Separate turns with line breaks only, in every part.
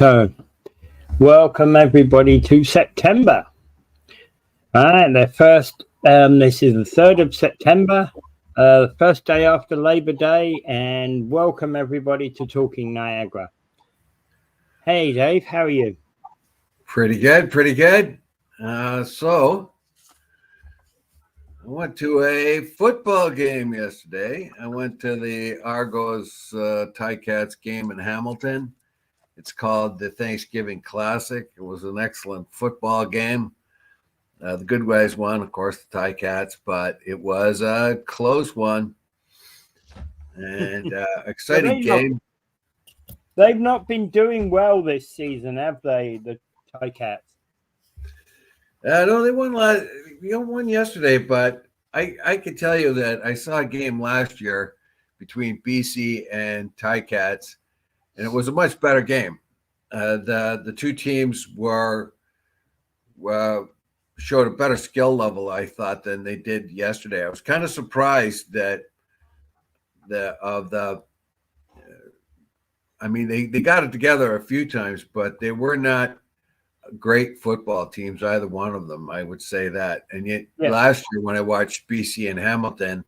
So, welcome everybody to September. The first. This is the 3rd of September, the first day after Labor Day, and welcome everybody to Talking Niagara. Hey, Dave, how are you?
Pretty good. So I went to a football game yesterday. I went to the Argos Ticats game in Hamilton. It's called the Thanksgiving Classic. It was an excellent football game. The good guys won, of course, the Ticats, but it was a close one and exciting game.
They've not been doing well this season, have they, the Ticats?
No, they won won yesterday, but I can tell you that I saw a game last year between BC and Ticats, and it was a much better game. The two teams showed a better skill level, I thought, than they did yesterday. I was kind of surprised that they got it together a few times, but they were not great football teams, either one of them. I would say that. And yet last year when I watched BC and Hamilton,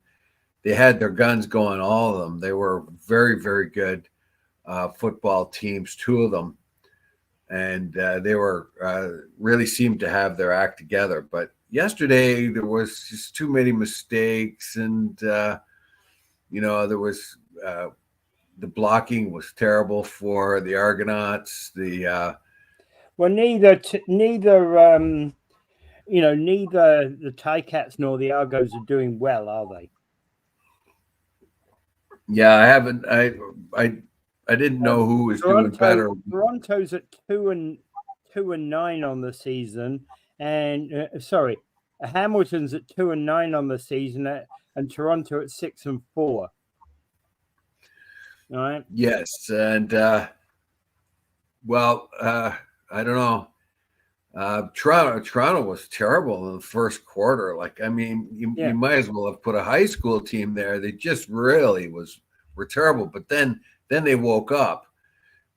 they had their guns going, all of them. They were very, very good football teams, two of them. And they were really seemed to have their act together. But yesterday there was just too many mistakes, and there was the blocking was terrible for the Argonauts. Neither
the Ticats nor the Argos are doing well, are they?
Yeah, I haven't. I didn't know who was doing better.
Toronto's at 2-9 on the season, and Hamilton's at 2-9 on the season, and Toronto at 6-4. All right.
Yes, and I don't know. Toronto was terrible in the first quarter. You might as well have put a high school team there. They just really were terrible. But then they woke up.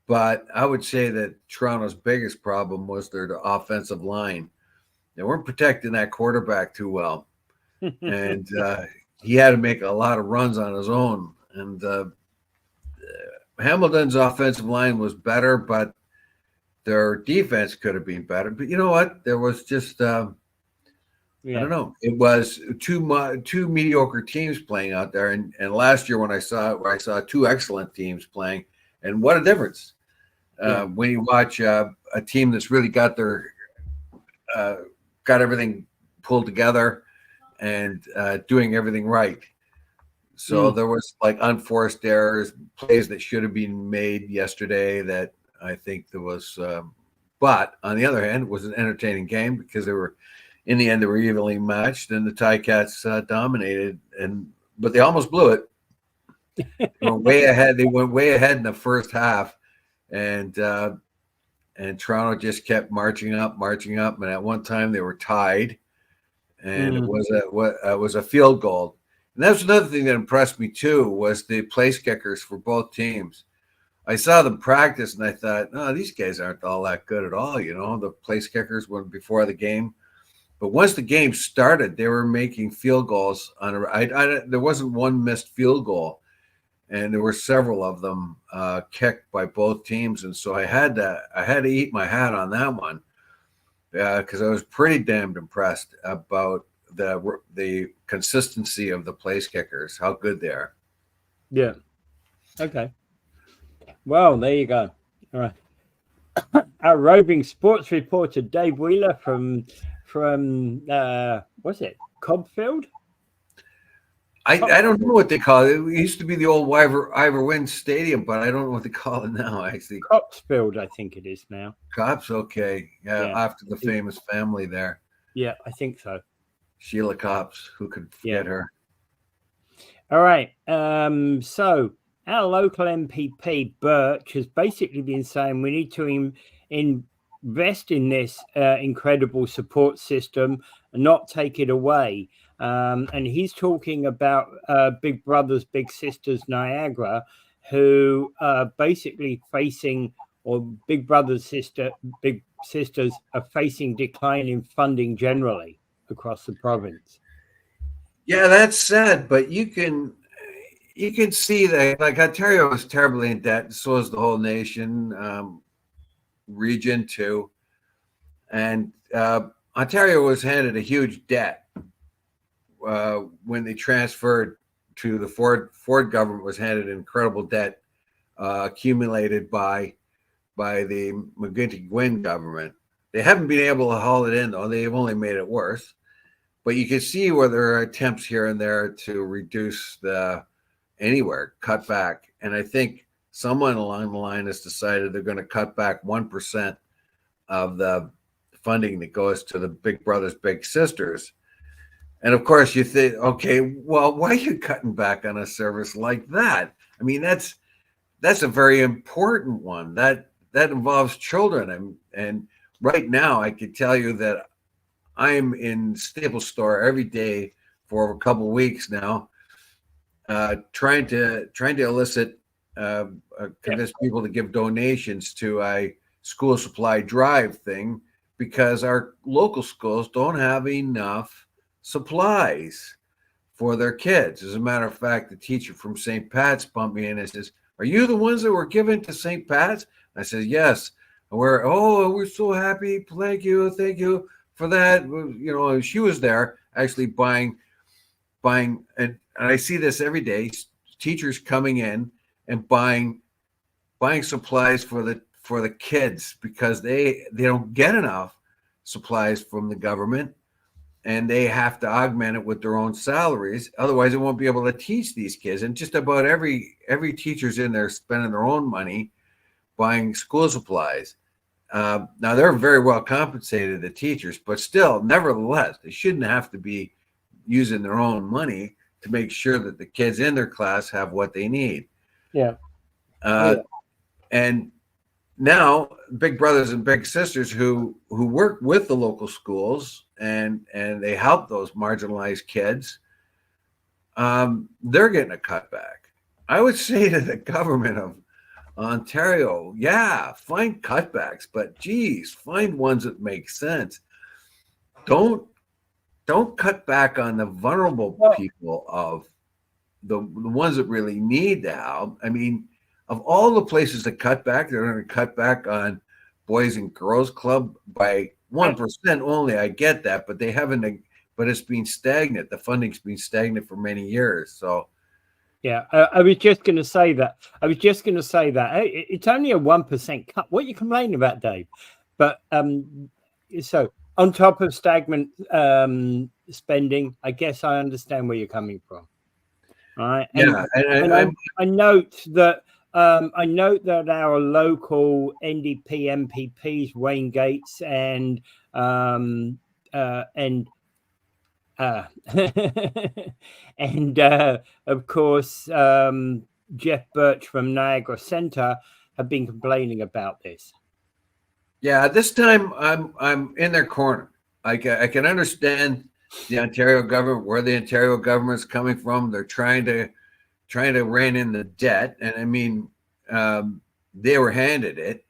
But I would say that Toronto's biggest problem was their offensive line. They weren't protecting that quarterback too well, and he had to make a lot of runs on his own. And Hamilton's offensive line was better, but their defense could have been better. But you know what? There was just I don't know. It was two mediocre teams playing out there. And last year when I saw two excellent teams playing, and what a difference when you watch a team that's really got everything pulled together and doing everything right. So there was unforced errors, plays that should have been made yesterday that I think there was. But on the other hand, it was an entertaining game because in the end, they were evenly matched, and the Ticats dominated. But they almost blew it. They went way ahead. They went way ahead in the first half, and Toronto just kept marching up. And at one time, they were tied, and it was a field goal. And that's another thing that impressed me too was the place kickers for both teams. I saw them practice, and I thought, no, these guys aren't all that good at all. The place kickers went before the game. But once the game started, they were making field goals. There wasn't one missed field goal, and there were several of them kicked by both teams. And so I had to eat my hat on that one because I was pretty damned impressed about the consistency of the place kickers, how good they are.
Yeah. Okay. Well, there you go. All right. Our roving sports reporter Dave Wheeler from what's it, Cobfield?
I don't know what they call it. It used to be the old Ivor Wynne Stadium, but I don't know what they call it now. Actually,
Copsfield, I think it is now.
Cops, okay, yeah, after the famous family there.
Yeah, I think so.
Sheila Copps, who could forget her?
All right. So our local MPP Burch has basically been saying we need to invest in this incredible support system and not take it away. And he's talking about Big Brothers Big Sisters Niagara, who are basically facing or big sisters are facing decline in funding generally across the province.
Yeah, that's sad, but you can see that like Ontario is terribly in debt, so is the whole nation, region too. And Ontario was handed a huge debt when they transferred to the Ford government. Was handed incredible debt accumulated by the McGuinty-Gwynn government. They haven't been able to haul it in, though. They've only made it worse. But you can see where there are attempts here and there to reduce cut back. And I think someone along the line has decided they're going to cut back 1% of the funding that goes to the big brothers, big sisters. And of course you think, okay, well, why are you cutting back on a service like that? I mean, that's a very important one that involves children. And right now I can tell you that I'm in Staples store every day for a couple of weeks now, trying to elicit, convince people to give donations to a school supply drive thing, because our local schools don't have enough supplies for their kids. As a matter of fact, the teacher from St. Pat's bumped me in and says, "Are you the ones that were given to St. Pat's?" I said, "Yes." And we're so happy. Thank you for that. You know, she was there actually buying, and I see this every day. Teachers coming in and buying supplies for the kids, because they don't get enough supplies from the government, and they have to augment it with their own salaries. Otherwise, they won't be able to teach these kids. And just about every teacher's in there spending their own money buying school supplies. Now they're very well compensated, the teachers, but still, nevertheless, they shouldn't have to be using their own money to make sure that the kids in their class have what they need.
Yeah.
And now big brothers and big sisters who work with the local schools and they help those marginalized kids, they're getting a cutback. I would say to the government of Ontario, yeah, find cutbacks, but geez, find ones that make sense. Don't cut back on the vulnerable people, of the ones that really need the help. I mean, of all the places to cut back, they're going to cut back on Boys and Girls Club by 1% only. I get that, but they haven't. But it's been stagnant. The funding's been stagnant for many years. So.
Yeah, I was just going to say that. It's only a 1% cut. What are you complaining about, Dave? But so on top of stagnant spending, I guess I understand where you're coming from. All right. I note that our local NDP MPPs, Wayne Gates and of course Jeff Burch from Niagara Centre have been complaining about this.
Yeah, this time I'm in their corner. I can understand the Ontario government, where the Ontario government's coming from. They're trying to rein in the debt, and I mean, they were handed it.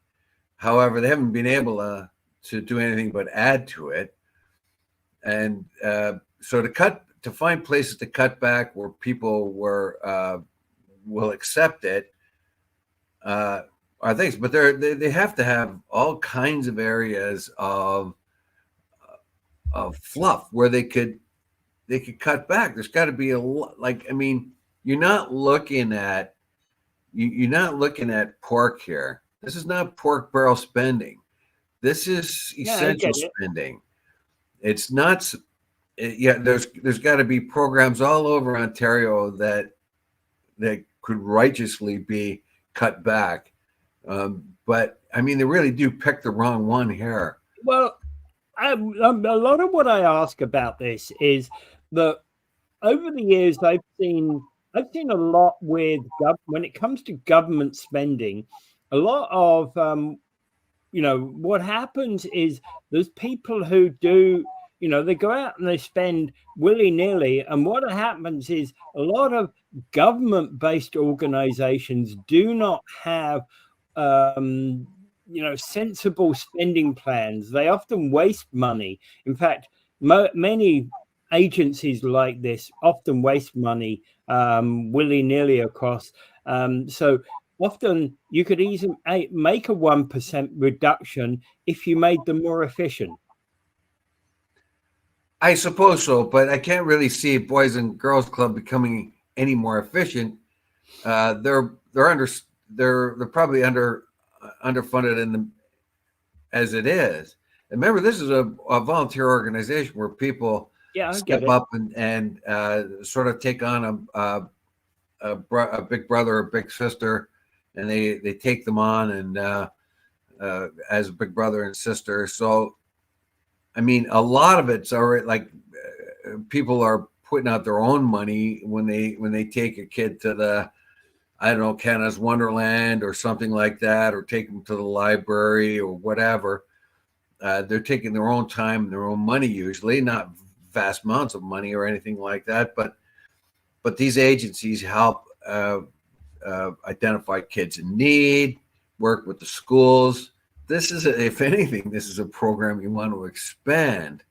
However, they haven't been able to do anything but add to it. And so to find places to cut back where people will accept it are things, but they have to have all kinds of areas of fluff where they could cut back. There's got to be a lot. Like, I mean, you're not looking at pork here. This is not pork barrel spending. This is essential spending. It's not. There's got to be programs all over Ontario that could righteously be cut back. But I mean, they really do pick the wrong one here.
Well, a lot of what I ask about this is that over the years I've seen a lot with when it comes to government spending, a lot of what happens is there's people who do. They go out and they spend willy-nilly. And what happens is a lot of government-based organizations do not have sensible spending plans. They often waste money. In fact, many agencies like this often waste money willy-nilly across. So often you could easily make a 1% reduction if you made them more efficient.
I suppose so, but I can't really see Boys and Girls Club becoming any more efficient. They're probably underfunded as it is. And remember, this is a volunteer organization where people step up and sort of take on a big brother or big sister, and they take them on and as a big brother and sister. So, I mean, a lot of it's already like people are putting out their own money when they take a kid to the, I don't know, Canada's Wonderland or something like that, or take them to the library or whatever. They're taking their own time and their own money, usually not vast amounts of money or anything like that. But these agencies help identify kids in need, work with the schools. This is, if anything, this is a program you want to expand.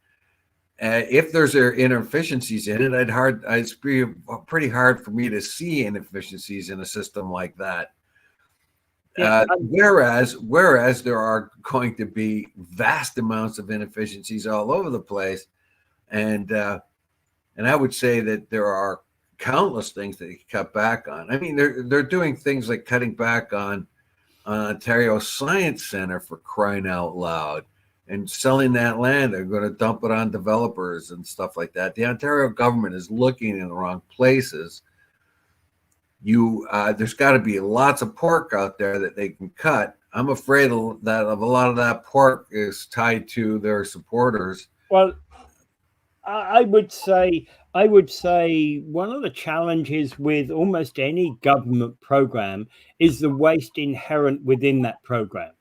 If there's inefficiencies in it, it's pretty hard for me to see inefficiencies in a system like that. Whereas there are going to be vast amounts of inefficiencies all over the place, and I would say that there are countless things that you can cut back on. I mean, they're doing things like cutting back on Ontario Science Center, for crying out loud, and selling that land. They're going to dump it on developers and stuff like that. The Ontario government is looking in the wrong places. There's got to be lots of pork out there that they can cut. I'm afraid that a lot of that pork is tied to their supporters.
Well, I would say one of the challenges with almost any government program is the waste inherent within that program.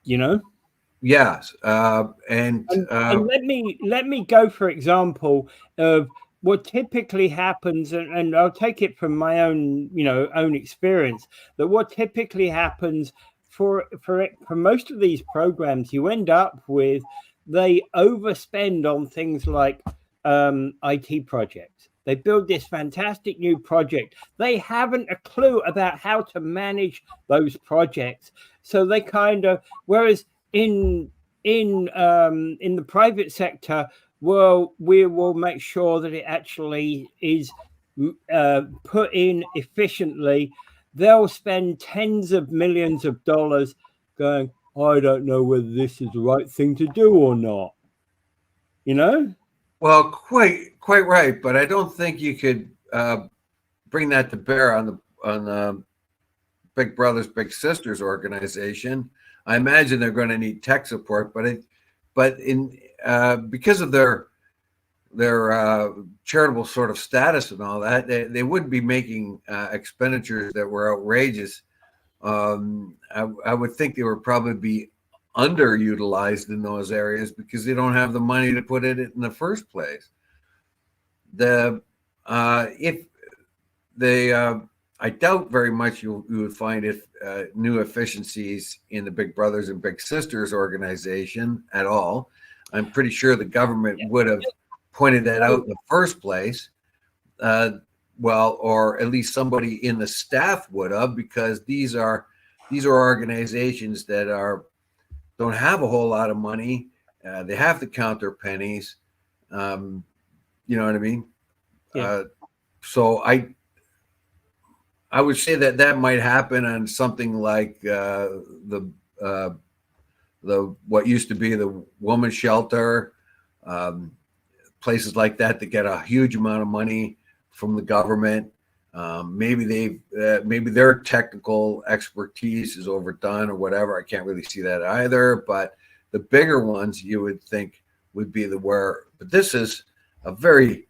Yes, and let me go, for example, of what typically happens, and I'll take it from my own experience, that what typically happens for most of these programs, you end up with, they overspend on things like IT projects. They build this fantastic new project. They haven't a clue about how to manage those projects. So they kind of, whereas in the private sector, well, we will make sure that it actually is put in efficiently. They'll spend tens of millions of dollars going, I don't know whether this is the right thing to do or not.
Well, quite right, but I don't think you could bring that to bear on the Big Brothers Big Sisters organization. I imagine they're going to need tech support, but because of their charitable sort of status and all that, they wouldn't be making expenditures that were outrageous. I would think they would probably be underutilized in those areas because they don't have the money to put it in the first place. I doubt very much you would find new efficiencies in the Big Brothers and Big Sisters organization at all. I'm pretty sure the government would have pointed that out in the first place. Or at least somebody in the staff would have, because these are organizations that don't have a whole lot of money. They have to count their pennies. You know what I mean? Yeah. So I would say that might happen on something like the what used to be the women's shelter, places like that get a huge amount of money from the government. Maybe their technical expertise is overdone or whatever. I can't really see that either. But the bigger ones you would think would be but this is a very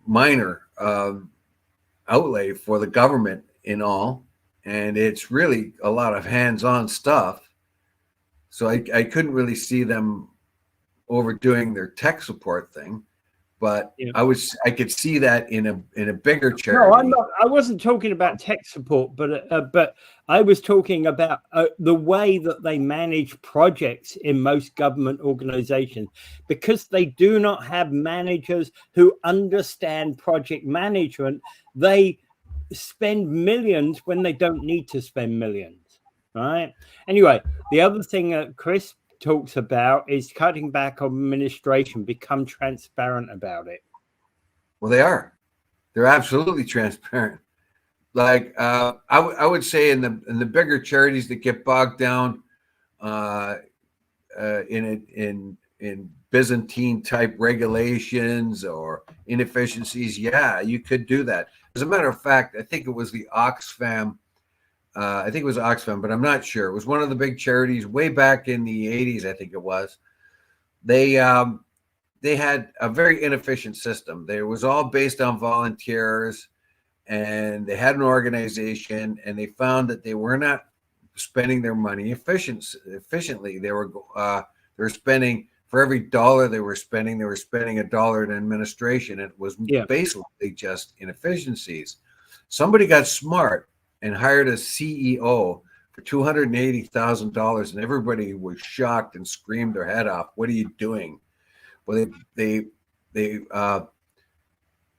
minor outlay for the government in all, and it's really a lot of hands-on stuff. So I couldn't really see them overdoing their tech support thing. but
Yeah.
I could see that in a bigger
No,
charity.
I wasn't talking about tech support, but I was talking about the way that they manage projects in most government organizations, because they do not have managers who understand project management. They spend millions when they don't need to spend millions, right? Anyway, the other thing that Chris talks about is cutting back on administration, become transparent about it.
Well, they are. They're absolutely transparent. Like I would say in the bigger charities that get bogged down in Byzantine type regulations or inefficiencies, yeah, you could do that. As a matter of fact, I think it was the Oxfam. I think it was Oxfam, but I'm not sure. It was one of the big charities way back in the 80s, I think it was. They had a very inefficient system. It was all based on volunteers, and they had an organization, and they found that they were not spending their money efficiently. They were spending, for every dollar they were spending $1 in administration. It was basically just inefficiencies. Somebody got smart and hired a CEO for $280,000, and everybody was shocked and screamed their head off. What are you doing? Well, they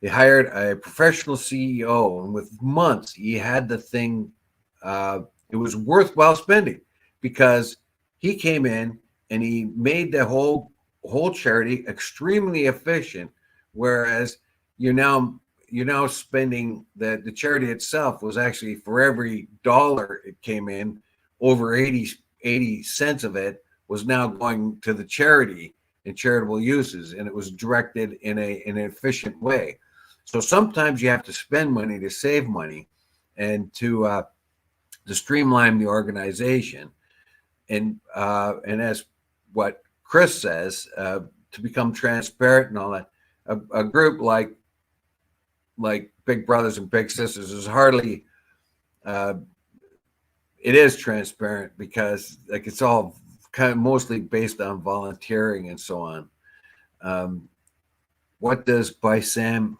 hired a professional CEO, and with months, he had the thing. It was worthwhile spending, because he came in and he made the whole charity extremely efficient. Whereas you're now spending, the charity itself was actually, for every dollar it came in, over 80 cents of it was now going to the charity in charitable uses, and it was directed in an efficient way. So sometimes you have to spend money to save money, and to streamline the organization, and as what Chris says, to become transparent and all that. A group like Big Brothers and Big Sisters is hardly. It is transparent, because like it's all kind of mostly based on volunteering and so on. What does bisanimine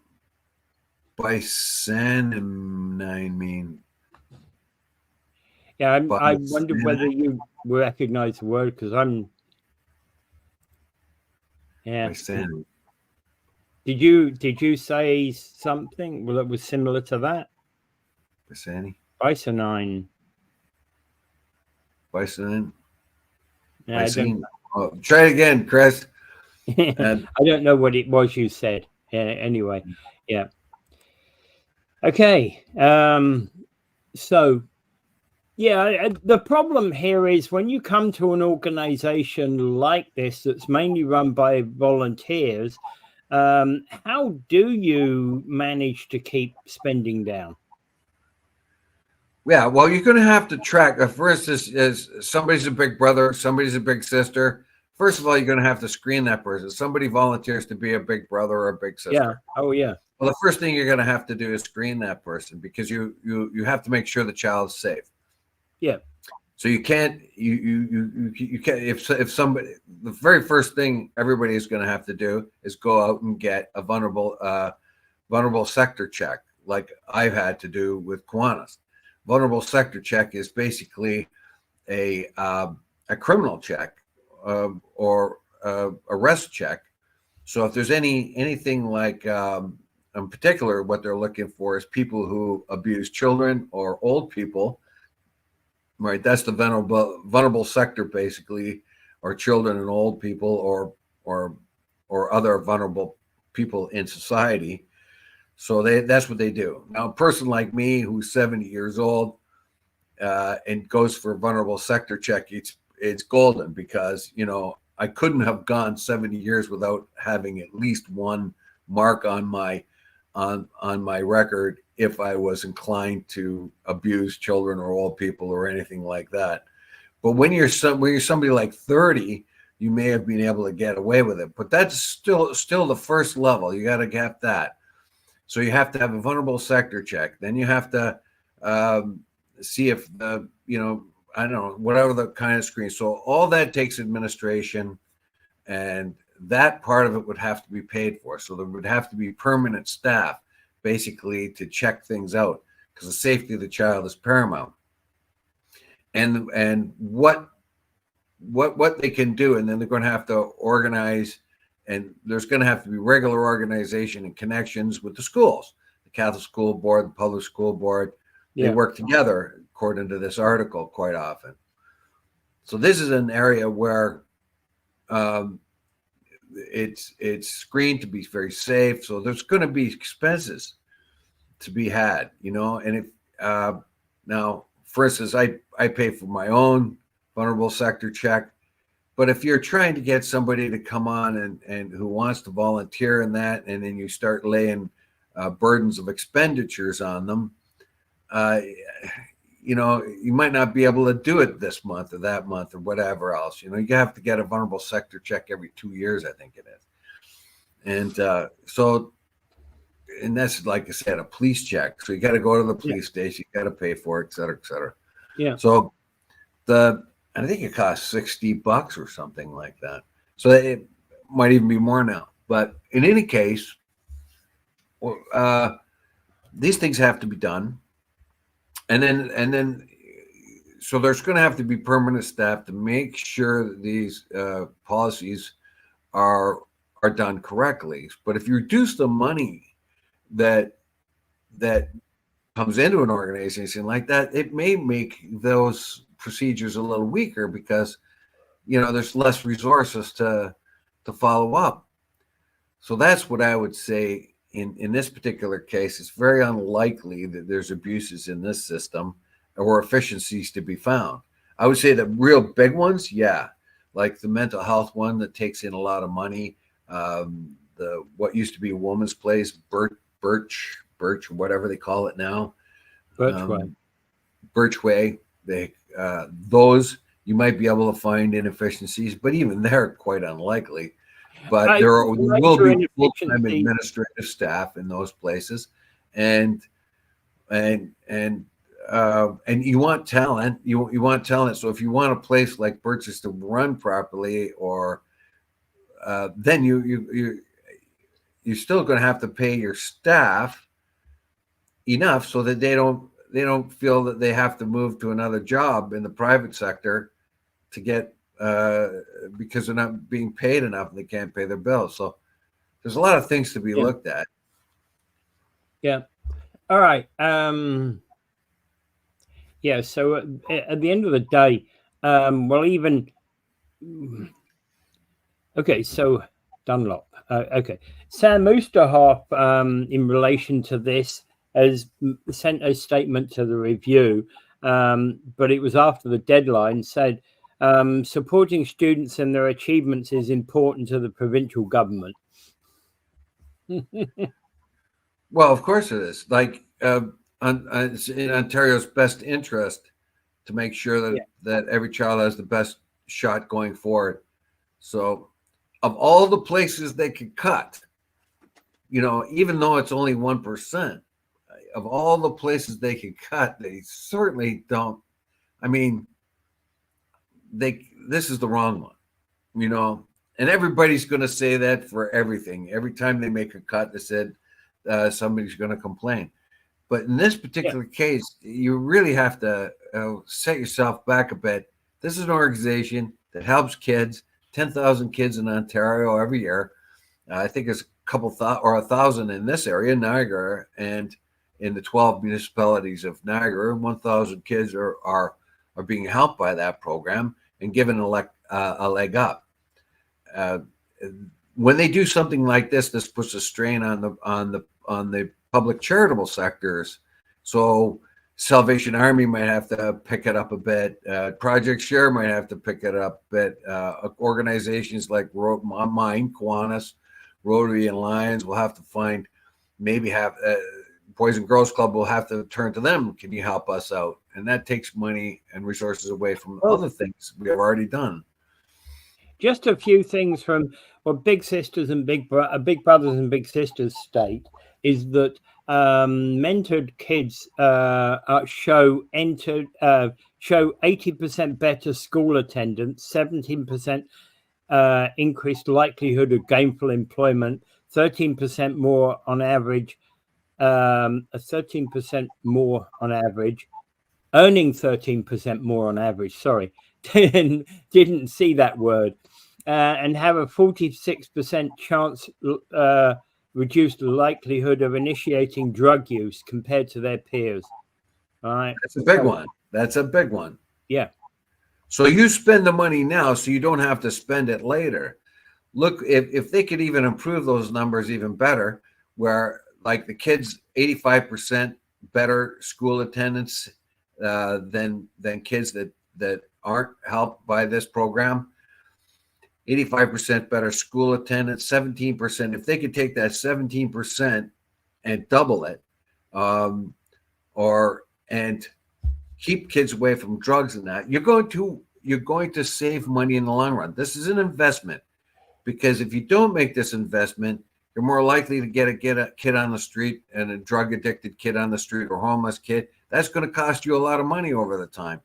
mean?
Yeah, I wonder whether you recognize the word, because I'm. Yeah.
Bisanimine.
Did you say something that was similar to that?
Bisanine.
Yeah,
try it again, Chris.
I don't know what it was you said. Anyway, yeah. Okay. So, yeah, the problem here is when you come to an organization like this that's mainly run by volunteers, how do you manage to keep spending down?
Yeah, well, you're going to have to track. First, is somebody's a big brother, somebody's a big sister. First of all, you're going to have to screen that person. Somebody volunteers to be a big brother or a big sister.
Yeah. Oh, yeah.
Well, the first thing you're going to have to do is screen that person, because you have to make sure the child's safe.
Yeah.
So you can't if somebody, the very first thing everybody is going to have to do is go out and get a vulnerable sector check, like I've had to do with Kiwanis. Vulnerable sector check is basically a criminal check or arrest check. So if there's anything like in particular, what they're looking for is people who abuse children or old people. Right, that's the vulnerable sector, basically, or children and old people, or other vulnerable people in society. So that's what they do. Now, a person like me who's 70 years old and goes for a vulnerable sector check, it's golden, because I couldn't have gone 70 years without having at least one mark on my record if I was inclined to abuse children or old people or anything like that. But when you're somebody like 30, you may have been able to get away with it. But that's still the first level. You got to get that. So you have to have a vulnerable sector check. Then you have to see if I don't know, whatever the kind of screen. So all that takes administration, and that part of it would have to be paid for. So there would have to be permanent staff basically to check things out, because the safety of the child is paramount. And what they can do, and then they're going to have to organize, and there's going to have to be regular organization and connections with the schools, the Catholic School Board, the Public School Board. They work together, according to this article, quite often. So this is an area where it's screened to be very safe. So there's going to be expenses to be had, and if now, for instance, I pay for my own vulnerable sector check, but if you're trying to get somebody to come on and who wants to volunteer in that, and then you start laying burdens of expenditures on them, you might not be able to do it this month or that month or whatever else. You have to get a vulnerable sector check every 2 years, I think it is. And and that's, like I said, a police check. So you got to go to the police station, you got to pay for it, et cetera, et cetera.
Yeah.
So I think it costs $60 or something like that. So it might even be more now. But in any case, these things have to be done. And then, so there's going to have to be permanent staff to make sure that these policies are done correctly. But if you reduce the money that comes into an organization like that, it may make those procedures a little weaker, because there's less resources to follow up. So that's what I would say. In this particular case, it's very unlikely that there's abuses in this system or efficiencies to be found. I would say the real big ones, like the mental health one that takes in a lot of money, the what used to be a woman's place, Burch, or whatever they call it now, Burch Way. Those you might be able to find inefficiencies, but even they're quite unlikely. But there will be full-time administrative staff in those places, and you want talent. You want talent. So if you want a place like Burch's to run properly, or then you're still going to have to pay your staff enough so that they don't feel that they have to move to another job in the private sector to get. Because they're not being paid enough and they can't pay their bills. So there's a lot of things to be looked at.
Yeah. All right. So at the end of the day, so Dunlop. Sam Oosterhoff, in relation to this, has sent a statement to the Review, but it was after the deadline, said, supporting students and their achievements is important to the provincial government.
Well, of course it is. Like, it's in Ontario's best interest to make sure that every child has the best shot going forward. So, of all the places they could cut, even though it's only 1%, of all the places they could cut, they certainly don't. I mean, this is the wrong one, and everybody's going to say that for everything. Every time they make a cut, they said somebody's going to complain. But in this particular case, you really have to set yourself back a bit. This is an organization that helps kids, 10,000 kids in Ontario every year. I think it's a couple or 1,000 in this area, Niagara, and in the 12 municipalities of Niagara, 1,000 kids are being helped by that program and given a leg up. When they do something like this puts a strain on the public charitable sectors. So Salvation Army might have to pick it up a bit. Project Share might have to pick it up a bit. Organizations like mine, Kiwanis, Rotary and Lions will have to Boys and Girls Club will have to turn to them. Can you help us out? And that takes money and resources away from other things we have already done.
Just a few things from what Big Sisters and Big Brothers and Big Sisters state is that mentored kids show 80% better school attendance, 17% increased likelihood of gainful employment, 13% more on average, 13% more on average, earning 13% more on average, sorry, didn't see that word, and have a 46% chance, reduced likelihood of initiating drug use compared to their peers. All right.
That's a big one. That's a big one.
Yeah.
So you spend the money now so you don't have to spend it later. Look, if they could even improve those numbers even better, where like the kids 85% better school attendance than kids that aren't helped by this program, 85% better school attendance, 17%. If they could take that 17% and double it, and keep kids away from drugs and that, you're going to save money in the long run. This is an investment, because if you don't make this investment, you're more likely to get a kid on the street, and a drug addicted kid on the street, or homeless kid. That's going to cost you a lot of money over the time.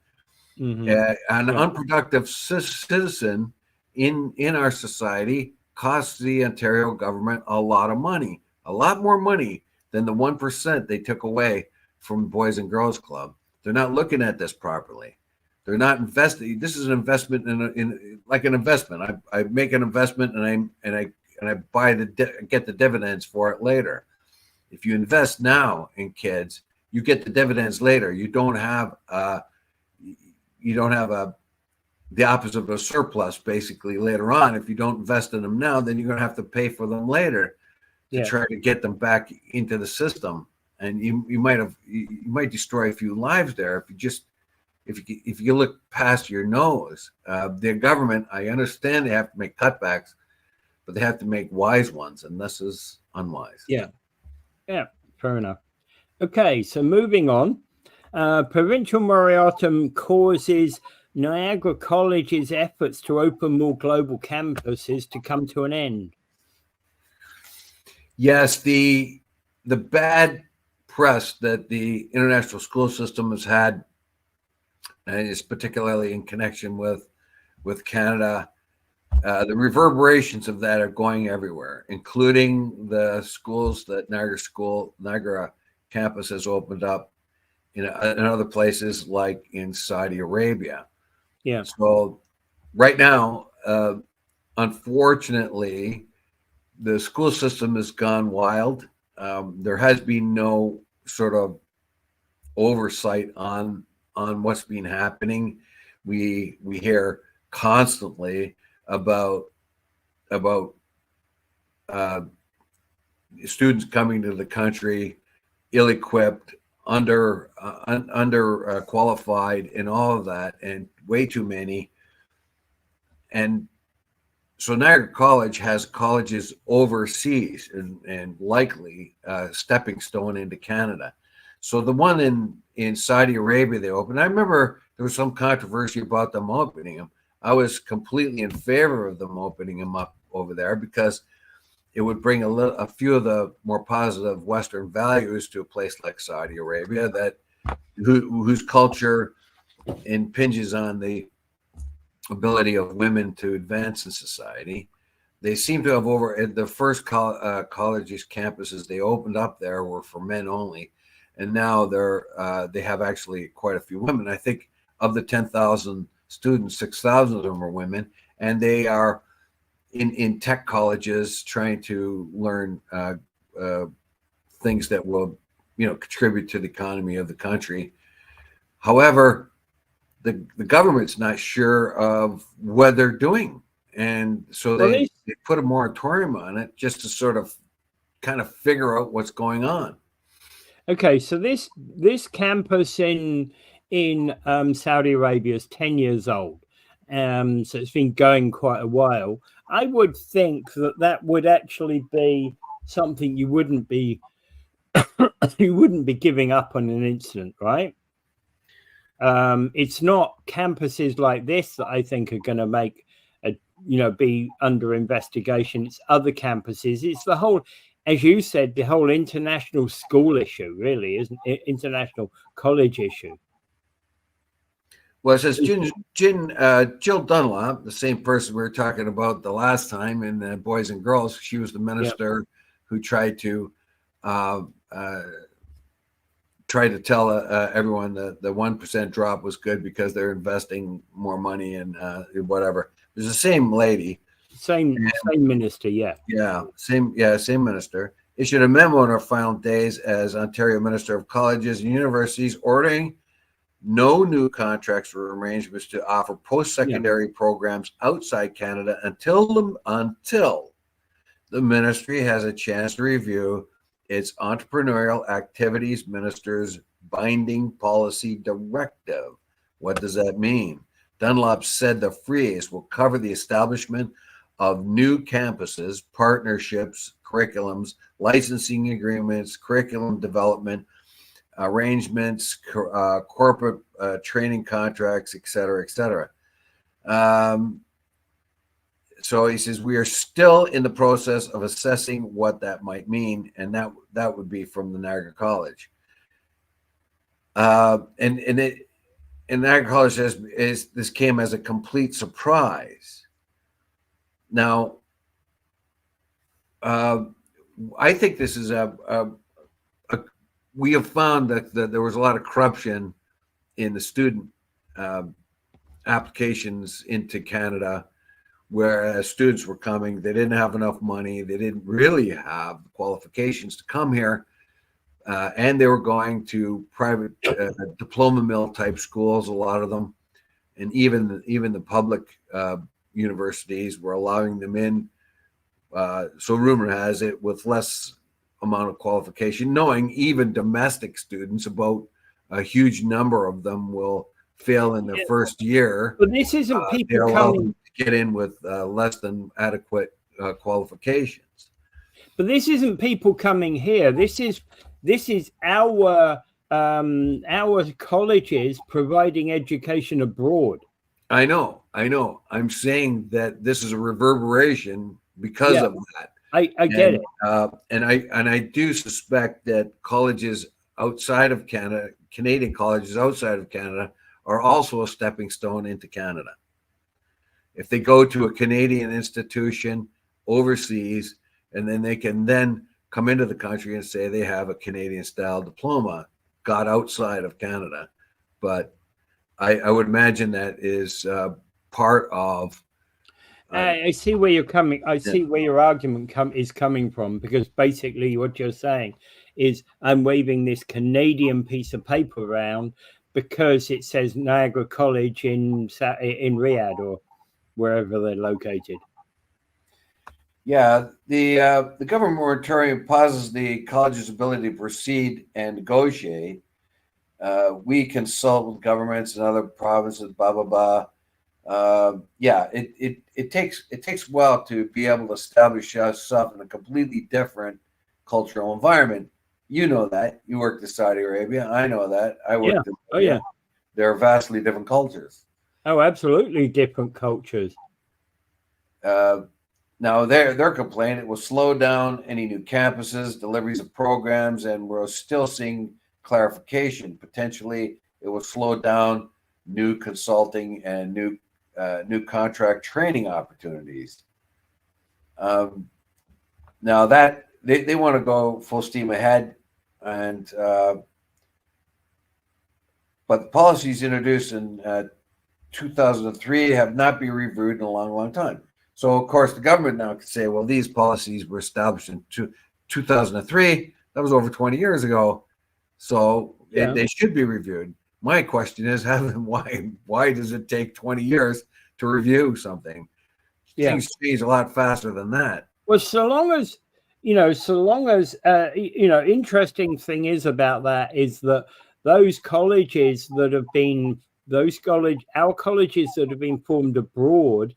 An unproductive citizen in our society costs the Ontario government a lot of money, a lot more money than the 1% they took away from Boys and Girls Club. They're not looking at this properly. They're not investing. This is an investment in like an investment. I make an investment and I buy get the dividends for it later. If you invest now in kids, you get the dividends later. You don't have the opposite of a surplus basically later on. If you don't invest in them now, then you're going to have to pay for them later to try to get them back into the system. And you might destroy a few lives there if you look past your nose. The government, I understand they have to make cutbacks, but they have to make wise ones, and this is unwise.
Yeah, fair enough. Okay, so moving on, provincial moratorium causes Niagara College's efforts to open more global campuses to come to an end.
Yes, the bad press that the international school system has had, and is particularly in connection with Canada, the reverberations of that are going everywhere, including the schools that Niagara campus has opened up in other places, like in Saudi Arabia.
Yeah.
So right now, unfortunately, the school system has gone wild. There has been no sort of oversight on what's been happening. We hear constantly about students coming to the country ill-equipped, under qualified, and all of that, and way too many. And so Niagara College has colleges overseas and likely stepping stone into Canada. So the one in Saudi Arabia they opened, I remember there was some controversy about them opening them. I was completely in favor of them opening them up over there, because it would bring a few of the more positive Western values to a place like Saudi Arabia, whose culture impinges on the ability of women to advance in society. They seem to have the first colleges campuses they opened up there were for men only, and now they have actually quite a few women. I think of the 10,000 students, 6,000 of them are women, and they are in tech colleges trying to learn things that will contribute to the economy of the country. However, the government's not sure of what they're doing, and so they put a moratorium on it just to sort of kind of figure out what's going on.
Okay, so this campus in Saudi Arabia is 10 years old, so it's been going quite a while. I would think that would actually be something you wouldn't be giving up on an instant, right? It's not campuses like this that I think are going to make be under investigation. It's other campuses. It's the whole, as you said, the whole international school issue, really, isn't it? International college issue.
Well, it says Jill Dunlop, the same person we were talking about the last time in Boys and Girls. She was the minister who tried to tell everyone that the 1% drop was good because they're investing more money in whatever. It's the same lady.
Same minister,
same minister. Issued a memo in her final days as Ontario Minister of Colleges and Universities, ordering no new contracts or arrangements to offer post-secondary programs outside Canada until the ministry has a chance to review its entrepreneurial activities minister's binding policy directive. What does that mean? Dunlop said the freeze will cover the establishment of new campuses, partnerships, curriculums, licensing agreements, curriculum development, arrangements, corporate training contracts, et cetera, et cetera. So he says, we are still in the process of assessing what that might mean, and that would be from the Niagara College. And Niagara College says this came as a complete surprise. Now, I think this is we have found that there was a lot of corruption in the student applications into Canada, whereas students were coming, they didn't have enough money, they didn't really have the qualifications to come here, and they were going to private diploma mill type schools, a lot of them, and even the public universities were allowing them in. So rumor has it, with less amount of qualification, knowing even domestic students, about a huge number of them will fail in their first year.
But this isn't people coming
to get in with less than adequate qualifications.
But this isn't people coming here. This is our colleges providing education abroad.
I know. I'm saying that this is a reverberation because of that.
I get it.
And I do suspect that colleges outside of Canada, Canadian colleges outside of Canada, are also a stepping stone into Canada. If they go to a Canadian institution overseas, and then they can then come into the country and say they have a Canadian style diploma, got outside of Canada. But I would imagine that is part of.
I see where you're coming. I see where your argument is coming from, because basically what you're saying is, I'm waving this Canadian piece of paper around because it says Niagara College in Riyadh or wherever they're located.
Yeah, the government moratorium pauses the college's ability to proceed and negotiate. We consult with governments and other provinces, blah blah blah. It takes a while to be able to establish yourself in a completely different cultural environment. You know that. You worked in Saudi Arabia. I know that. I worked in India. They're vastly different cultures.
Oh, absolutely different cultures.
Now their complaint, it will slow down any new campuses, deliveries of programs, and we're still seeing clarification. Potentially, it will slow down new consulting and new contract training opportunities. Now that they want to go full steam ahead, and but the policies introduced in 2003 have not been reviewed in a long time. So of course the government now can say, well, these policies were established in 2003. That was over 20 years ago. So they should be reviewed. My question is, why does it take 20 years to review something? Things change a lot faster than that.
Well, so long as interesting thing is about that is that those colleges that have been our colleges that have been formed abroad,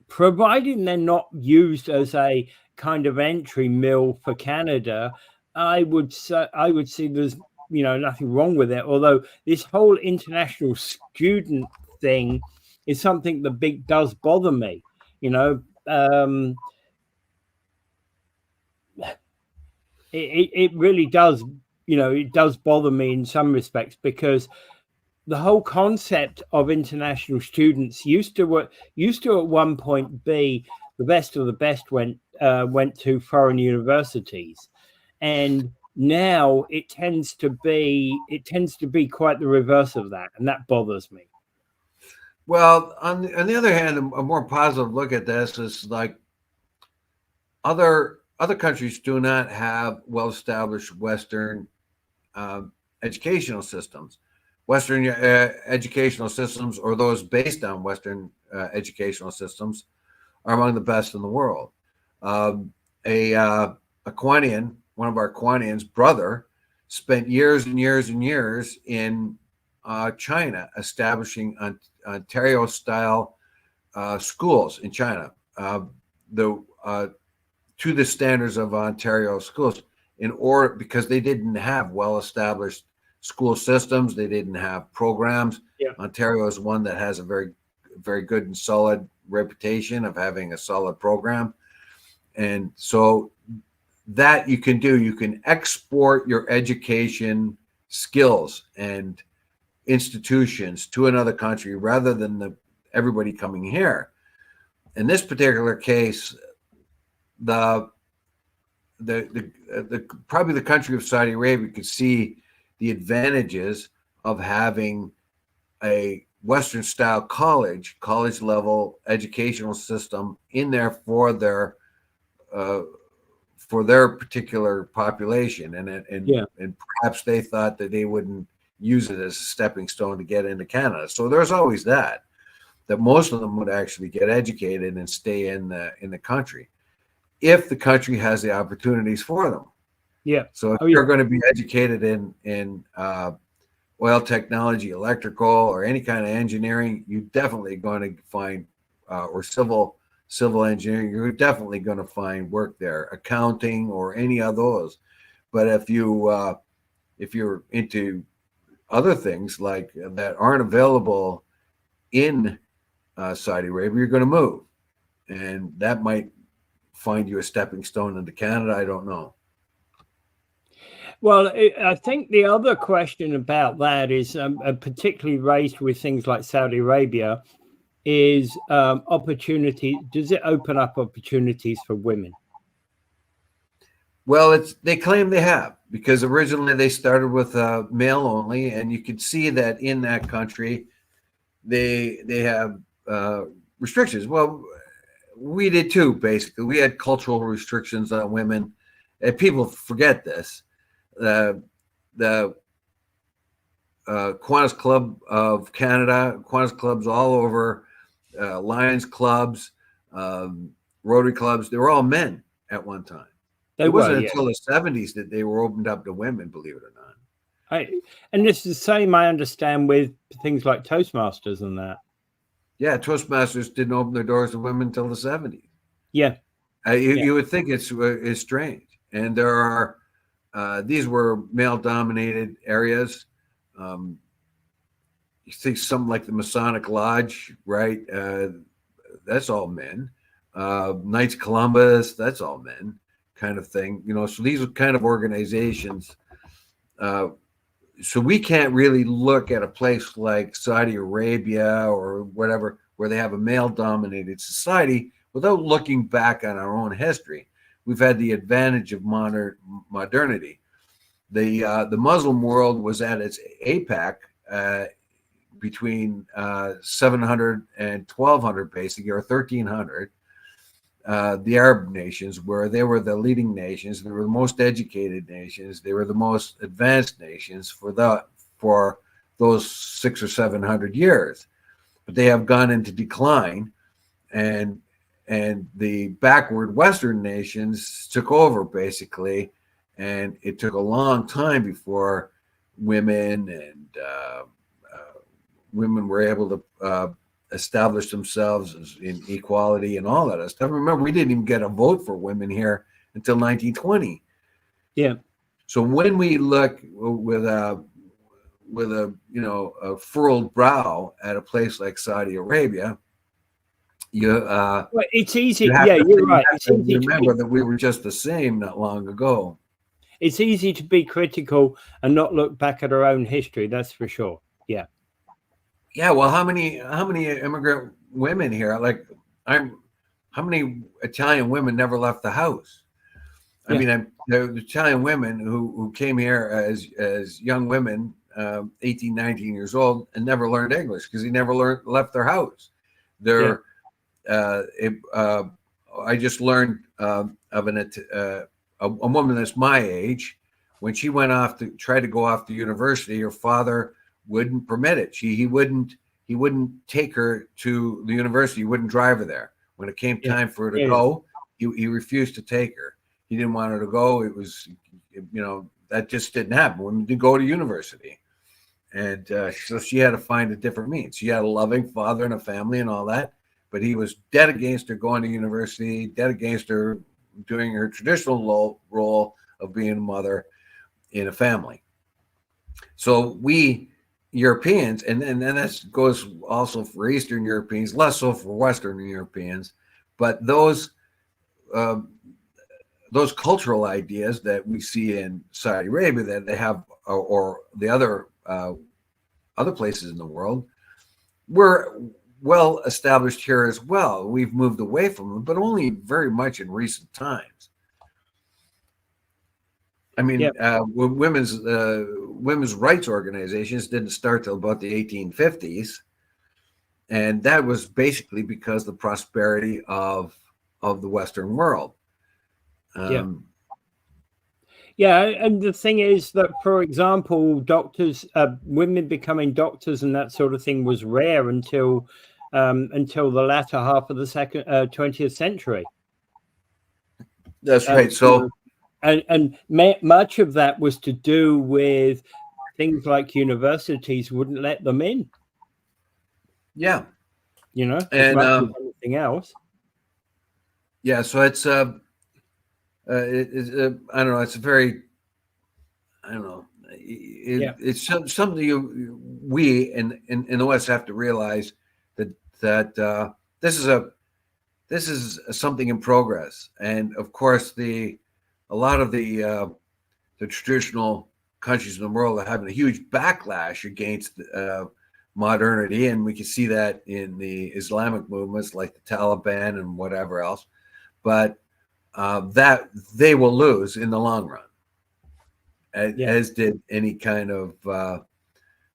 providing they're not used as a kind of entry mill for Canada, I would see there's nothing wrong with it. Although this whole international student thing is something that does bother me. It really does. It does bother me in some respects, because the whole concept of international students used to at one point be the best of the best went to foreign universities, and now it tends to be quite the reverse of that, and that bothers me.
Well, on the other hand, a more positive look at this is like other countries do not have well-established Western educational systems. Western educational systems, or those based on Western educational systems, are among the best in the world. A Quanian, one of our Quanians' brother, spent years and years and years in China, establishing Ontario-style schools in China, to the standards of Ontario schools, because they didn't have well-established school systems, they didn't have programs.
Yeah.
Ontario is one that has a very, very good and solid reputation of having a solid program, and so that you can do. You can export your education skills and institutions to another country rather than everybody coming here. In this particular case, the probably the country of Saudi Arabia could see the advantages of having a Western style college level educational system in there for their particular population, and perhaps they thought that they wouldn't use it as a stepping stone to get into Canada. So there's always that most of them would actually get educated and stay in the country if the country has the opportunities for them.
Yeah.
So if you're going to be educated in oil technology, electrical, or any kind of engineering, you're definitely going to find, or civil engineering, you're definitely going to find work there. Accounting or any of those. But if you're into other things like that aren't available in Saudi Arabia, you're going to move, and that might find you a stepping stone into Canada. I don't know.
Well, I think the other question about that is particularly raised with things like Saudi Arabia is opportunity. Does it open up opportunities for women?
Well, they claim they have, because originally they started with male only, and you could see that in that country they have restrictions. Well, we did too. Basically, we had cultural restrictions on women, and people forget this. The Kiwanis Club of Canada, Kiwanis clubs all over, Lions clubs, Rotary clubs, they were all men at one time. It wasn't until the 70s that they were opened up to women, believe it or not.
And it's the same, I understand, with things like Toastmasters and that.
Yeah, Toastmasters didn't open their doors to women until the 70s.
Yeah.
You would think it's strange. And there are, these were male-dominated areas. You think something like the Masonic Lodge, right? That's all men. Knights of Columbus, that's all men, kind of thing. So these are kind of organizations. So we can't really look at a place like Saudi Arabia or whatever, where they have a male-dominated society, without looking back on our own history. We've had the advantage of modernity. The Muslim world was at its apex between 700 and 1200, basically, or 1300. The Arab nations, where they were the leading nations, they were the most educated nations, they were the most advanced nations for those 600 or 700 years. But they have gone into decline, and the backward Western nations took over, basically, and it took a long time before women were able to establish themselves in equality and all that stuff. Remember, we didn't even get a vote for women here until 1920.
Yeah.
So when we look with a furrowed brow at a place like Saudi Arabia,
it's easy. You're right. It's easy
to remember that we were just the same not long ago.
It's easy to be critical and not look back at our own history. That's for sure. Yeah.
Yeah, well, how many immigrant women here? Like, how many Italian women never left the house? I
Yeah,
mean, the Italian women who came here as young women, 18, 19 years old, and never learned English because they never left their house.
yeah,
They're I just learned of a woman that's my age. When she went off to try to go off to university, her father wouldn't permit it. He wouldn't take her to the university. He wouldn't drive her there. When it came
yeah,
time for her to
yeah,
go, he refused to take her. He didn't want her to go. It was, that just didn't happen. Women didn't go to university. And so she had to find a different means. She had a loving father and a family and all that, but he was dead against her going to university, dead against her doing her traditional role of being a mother in a family. So we Europeans, and that goes also for Eastern Europeans, less so for Western Europeans, but uh, those cultural ideas that we see in Saudi Arabia that they have, or the other places in the world, we're well established here as well. We've moved away from them, but only very much in recent times. I
yeah.
mean, women's rights organizations didn't start till about the 1850s, and that was basically because the prosperity of the Western world.
Yeah.
Um,
Yeah, and the thing is that, for example, doctors, women becoming doctors and that sort of thing was rare until the latter half of the 20th century.
that's right.
You
So
know, and much of that was to do with things like universities wouldn't let them in.
yeah,
As
and
much as anything else.
yeah, so I don't know. It's a very, I don't know.
Yeah,
It's something we in the West have to realize that this is something in progress, and of course a lot of the traditional countries in the world are having a huge backlash against modernity, and we can see that in the Islamic movements like the Taliban and whatever else. But that they will lose in the long run,
yeah.
as did any kind of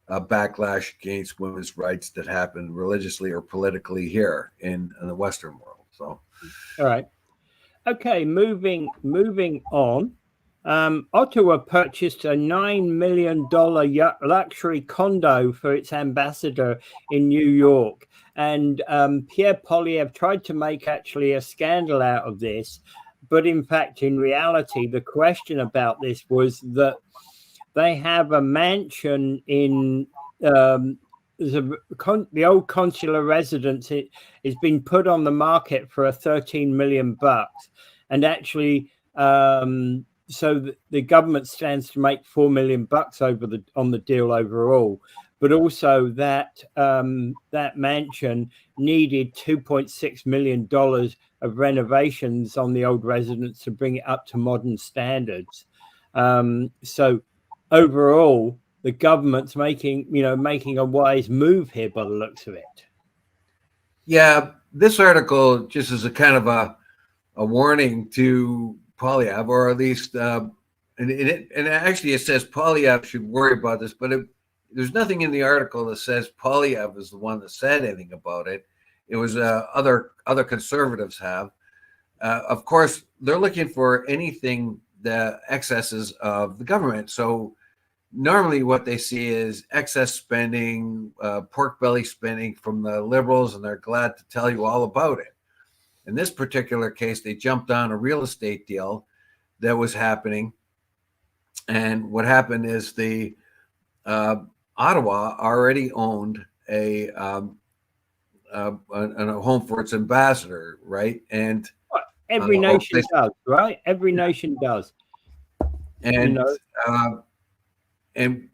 a backlash against women's rights that happened religiously or politically here in the Western world. So,
All right. Okay, moving on. Ottawa purchased a $9 million luxury condo for its ambassador in New York. And Pierre Poilievre tried to make actually a scandal out of this. But in fact, in reality, the question about this was that they have a mansion in the old consular residence. It has been put on the market for $13 million. And actually, so the government stands to make $4 million on the deal overall, but also that that mansion needed $2.6 million of renovations on the old residence to bring it up to modern standards. So overall, the government's making a wise move here by the looks of it.
yeah, this article just is a kind of a warning to Poilievre, or at least, and actually it says Poilievre should worry about this, but there's nothing in the article that says Poilievre is the one that said anything about it. It was other conservatives have. Of course, they're looking for anything the excesses of the government. So normally what they see is excess spending, pork belly spending from the liberals, and they're glad to tell you all about it. In this particular case, they jumped on a real estate deal that was happening. And what happened is the Ottawa already owned a home for its ambassador, right? And
Every nation does, right? Every nation does.
And and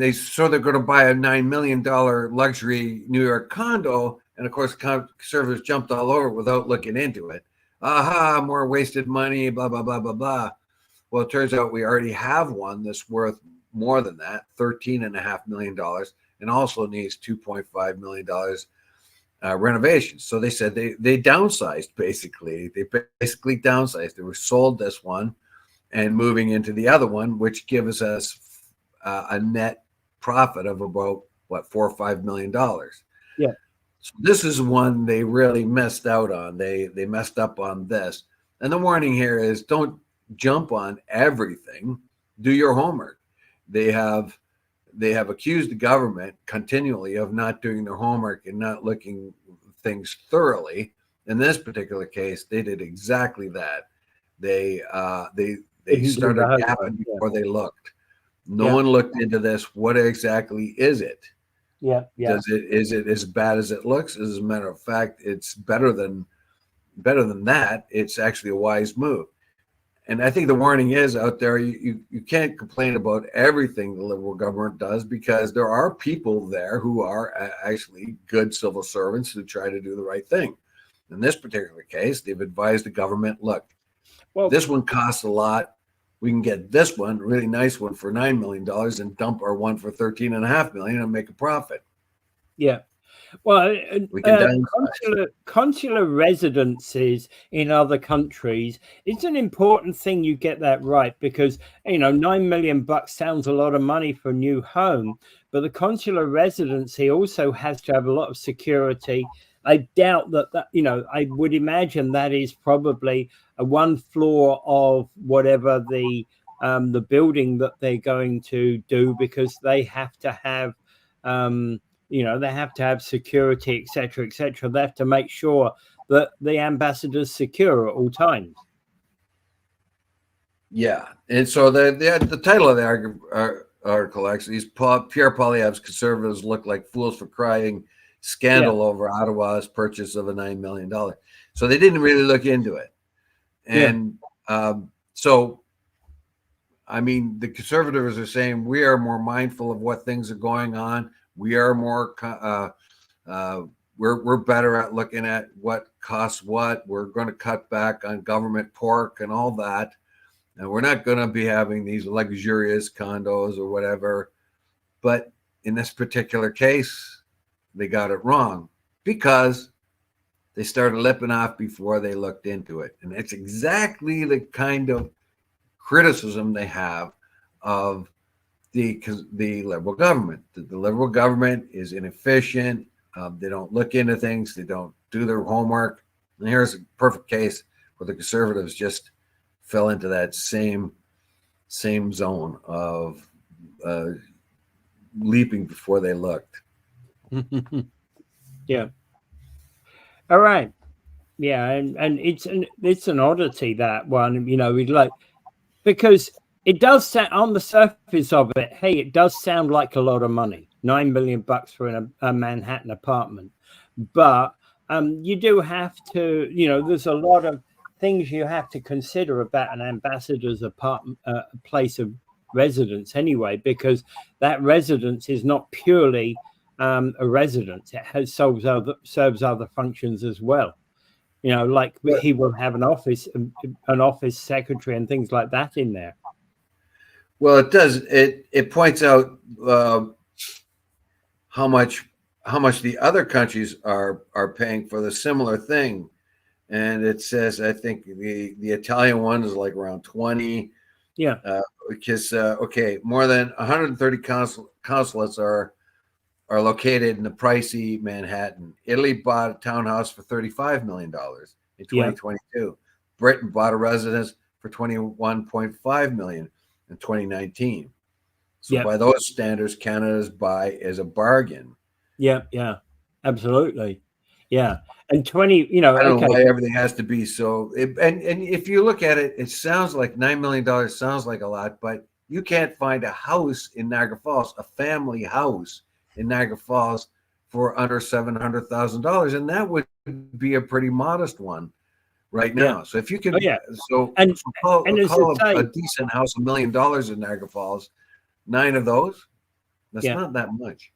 they're going to buy a $9 million luxury New York condo, and of course conservatives jumped all over it without looking into it. Aha, more wasted money, blah blah blah blah blah. Well, it turns out we already have one that's worth more than that, $13.5 million, and also needs $2.5 million renovations. So they said they downsized, basically. They basically downsized. They were sold this one and moving into the other one, which gives us a net profit of about, what, $4 or $5 million.
Yeah.
So this is one they really messed out on. They messed up on this. And the warning here is, don't jump on everything. Do your homework. They have accused the government continually of not doing their homework and not looking things thoroughly. In this particular case, they did exactly that. They started yapping before they looked. No one looked into this. What exactly is it?
Yeah.
Is it as bad as it looks? As a matter of fact, it's better than that. It's actually a wise move. And I think the warning is out there, you can't complain about everything the Liberal government does, because there are people there who are actually good civil servants who try to do the right thing. In this particular case, they've advised the government, look, this one costs a lot. We can get this one, really nice one, for $9 million and dump our one for $13.5 million and make a profit.
Yeah. Well,
we can
consular residences in other countries, it's an important thing you get that right, because, $9 million sounds a lot of money for a new home, but the consular residency also has to have a lot of security. I doubt that, I would imagine that is probably a one floor of whatever the building that they're going to do, because they have to have, they have to have security, et cetera, et cetera. They have to make sure that the ambassador's secure at all times.
Yeah. And so the title of the article actually is Pierre Poilievre's Conservatives Look Like Fools for Crying, Scandal over Ottawa's Purchase of a $9 million. So they didn't really look into it. And so, I mean, the Conservatives are saying we are more mindful of what things are going on. We are more, we're better at looking at what costs what. We're going to cut back on government pork and all that. And we're not going to be having these luxurious condos or whatever. But in this particular case, they got it wrong, because they started lipping off before they looked into it. And it's exactly the kind of criticism they have of the Liberal government. The Liberal government is inefficient. They don't look into things. They don't do their homework. And here's a perfect case where the Conservatives just fell into that same zone of leaping before they looked.
Yeah. All right. Yeah, and it's an oddity, that one, because it does sound, on the surface of it, hey, it does sound like a lot of money, $9 million for a Manhattan apartment. But you do have to, there's a lot of things you have to consider about an ambassador's apartment, place of residence anyway, because that residence is not purely a residence. It serves other functions as well. Like he will have an office secretary and things like that in there.
Well, it does. It points out how much the other countries are paying for the similar thing, and it says, I think the Italian one is like around 20.
Yeah.
Because more than 130 consulates are located in the pricey Manhattan. Italy bought a townhouse for $35 million in 2022. Yeah. Britain bought a residence for $21.5 million in 2019. So by those standards, Canada's buy is a bargain.
Yeah, absolutely. Yeah. And 20,
I don't know why everything has to be so. And if you look at it, it sounds like $9 million sounds like a lot, but you can't find a house in Niagara Falls, a family house in Niagara Falls, for under $700,000, and that would be a pretty modest one right now. So if you can, call a decent house $1 million in Niagara Falls, 9 of those, that's not that much.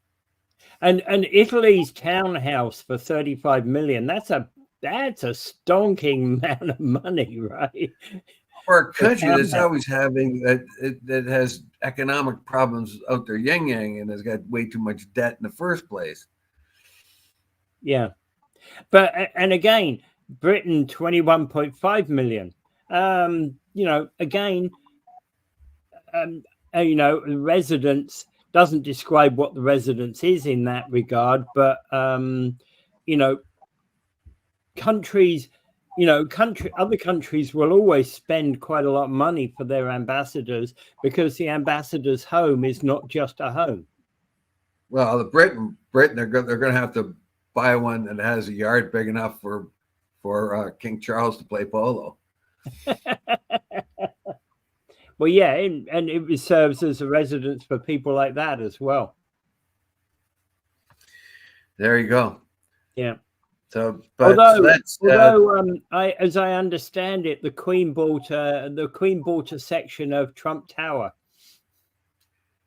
And Italy's townhouse for $35 million, that's a stonking amount of money, right?
For a country
found
that's
that.
always having that has economic problems out there, yin yang, and has got way too much debt in the first place.
Yeah. But, and again, Britain, 21.5 million. Again, residence doesn't describe what the residence is in that regard, but, countries, other countries will always spend quite a lot of money for their ambassadors, because the ambassador's home is not just a home.
Well, Britain, they're going to have to buy one that has a yard big enough for King Charles to play polo.
Well, yeah, and it serves as a residence for people like that as well.
There you go.
Yeah.
So, but
as I understand it, the Queen bought a section of Trump Tower.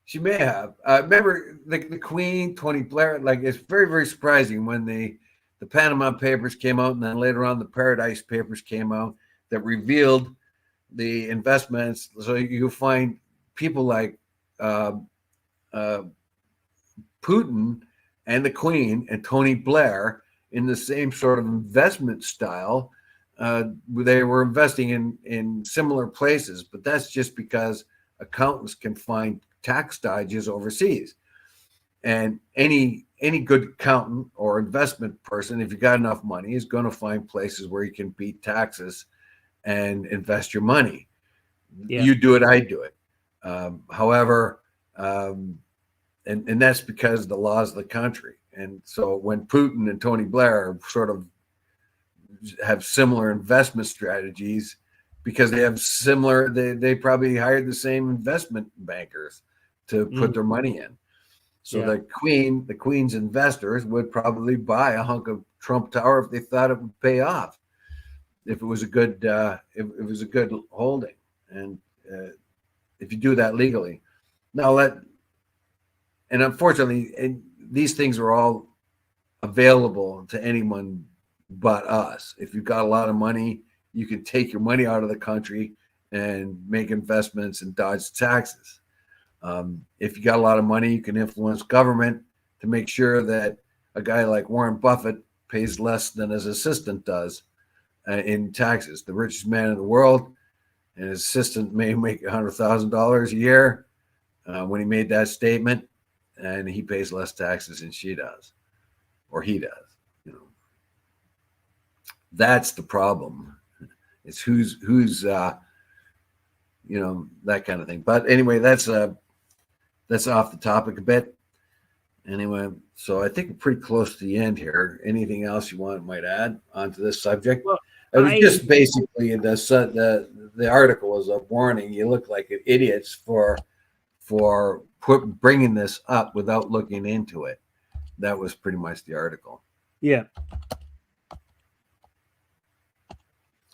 She may have. Remember the Queen, Tony Blair. Like, it's very, very surprising when the Panama Papers came out, and then later on the Paradise Papers came out that revealed the investments. So you find people like Putin and the Queen and Tony Blair in the same sort of investment style. They were investing in similar places, but that's just because accountants can find tax dodges overseas. And any good accountant or investment person, if you got enough money, is going to find places where you can beat taxes and invest your money. Yeah. You do it, I do it. However, and that's because of the laws of the country. And so when Putin and Tony Blair sort of have similar investment strategies, because they have similar, they probably hired the same investment bankers to put their money in. So the Queen's investors would probably buy a hunk of Trump Tower if they thought it would pay off, if it was a good holding, and if you do that legally. Now and unfortunately, these things are all available to anyone but us. If you've got a lot of money, you can take your money out of the country and make investments and dodge taxes. If you got a lot of money, you can influence government to make sure that a guy like Warren Buffett pays less than his assistant does in taxes. The richest man in the world, and his assistant may make $100,000 a year when he made that statement, and he pays less taxes than she does, or he does. That's the problem. It's who's that kind of thing. But anyway, that's off the topic a bit. Anyway, so I think we're pretty close to the end here. Anything else you might add onto this subject? Well, it was just basically the article was a warning. You look like idiots for bringing this up without looking into it. That was pretty much the article.
Yeah.